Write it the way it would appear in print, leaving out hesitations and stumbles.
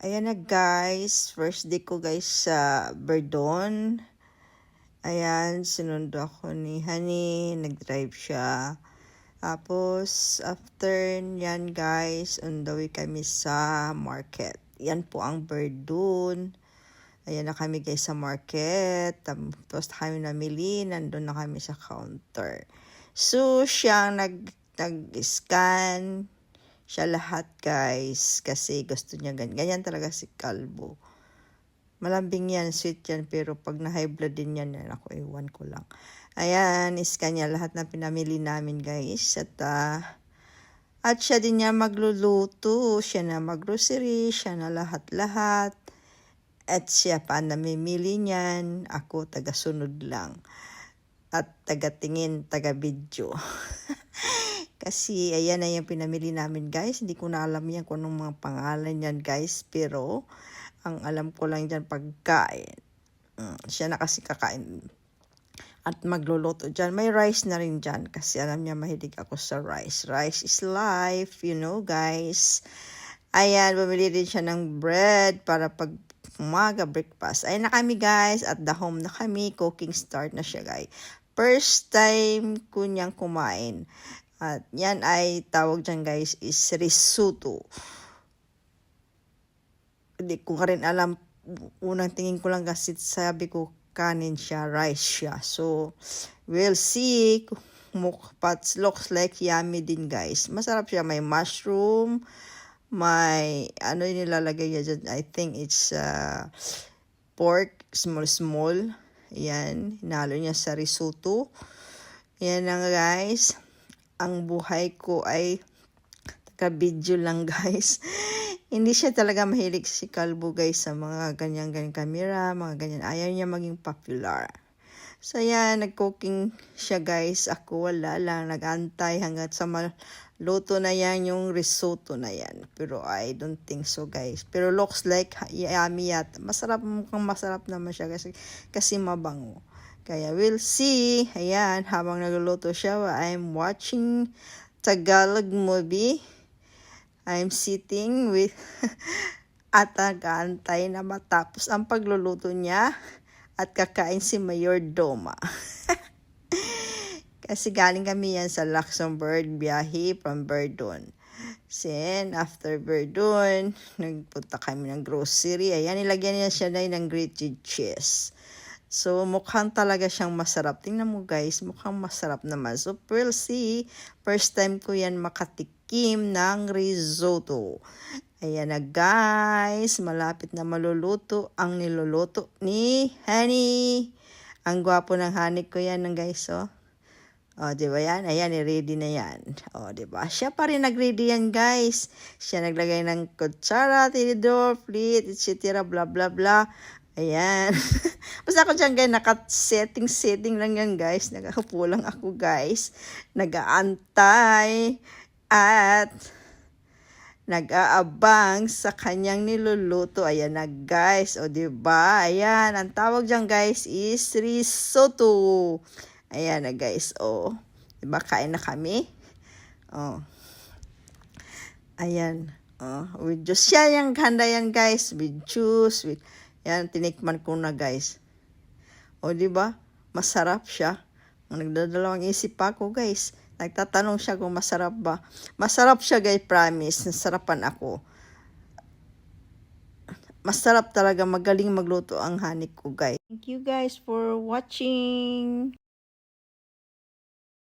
Ayan na guys, first day ko guys sa Verdon. Ayan, sinundo ako ni Honey, nag-drive siya. Tapos, after yan guys, on the way kami sa market. Yan po ang Verdon. Ayan na kami guys sa market. Tapos kami namili, nandun na kami sa counter. So, siyang nag-scan. Siya lahat guys kasi gusto niya ganyan talaga si Kalbo. Malambing yan, sweet yan, pero pag na high blood din yan, ako ewan ko lang. Ayan, iskan niya lahat na pinamili namin guys. At siya din niya magluluto, siya na maggrocery, siya na lahat-lahat. At siya pa namimili niyan, ako taga-sunod lang. At taga-tingin, taga-video. Kasi ayan na yung pinamili namin guys. Hindi ko na alam yan kung anong mga pangalan yan guys. Pero ang alam ko lang dyan pagkain. Siya na kasi kakain. At magluluto dyan. May rice na rin dyan. Kasi alam niya mahilig ako sa rice. Rice is life. You know guys. Ayan, bumili din siya ng bread para pag umaga breakfast. Ayan na kami guys. At the home na kami. Cooking start na siya guys. First time ko niyang kumain. At yan ay tawag dyan guys is risotto. Hindi ko rin alam. Unang tingin ko lang kasi sabi ko kanin siya, rice siya. So, we'll see. But looks like yummy din guys. Masarap siya. May mushroom. May ano yung nilalagay niya dyan. I think it's pork. Small. Yan. Hinalo niya sa risotto. Yan lang guys. Ang buhay ko ay taga-video lang guys. Hindi siya talaga mahilig si Kalbo guys sa mga ganyan-ganyan camera, mga ganyan. Ayaw niya maging popular. So yan, nag-cooking siya guys. Ako wala lang, nag-antay hanggat sa maluto na yan yung risotto na yan. Pero I don't think so guys. Pero looks like yummy yata. Masarap, mukhang masarap naman siya kasi mabango. Kaya we'll see. Ayan, habang nagluluto siya, I'm watching Tagalog movie. I'm sitting with at nag-aantay na matapos ang pagluluto niya at kakain si Mayor Doma. Kasi galing kami yan sa Luxembourg, biyahe from Verdun. Then, after Verdun, nagpunta kami ng grocery. Ayan, nilagyan niya siya na ng grated cheese. So, mukhang talaga siyang masarap. Tingnan mo guys, mukhang masarap naman. So, we'll see. First time ko yan makatikim ng risotto. Ayan na guys, malapit na maluluto ang niluluto ni Honey. Ang gwapo ng Honey ko yan guys, oh. O, diba yan? Ayan, ready na yan. O, diba? Siya pa rin nag-ready yan, guys. Siya naglagay ng kutsara, tinidor, plate, etc. Blah, blah, blah. Ayan. Basta ako dyan, guys, naka-setting lang yan, guys. Nakakupo lang ako, guys. Nag-aantay at nag-aabang sa kanyang niluluto. Ayan na, guys. O, diba? Ayan. Ang tawag dyan, guys, is risotto. Ayan na, guys. O, diba? Kain na kami. O. Ayan. O, with juice. Yan yung handa yan, guys. With juice, with yan, tinikman ko na guys. O, diba? Masarap siya. Nagdadalawang isip pa ako guys. Nagtatanong siya kung masarap ba. Masarap siya guys, promise. Nasarapan ako. Masarap talaga. Magaling magluto ang Honey ko guys. Thank you guys for watching.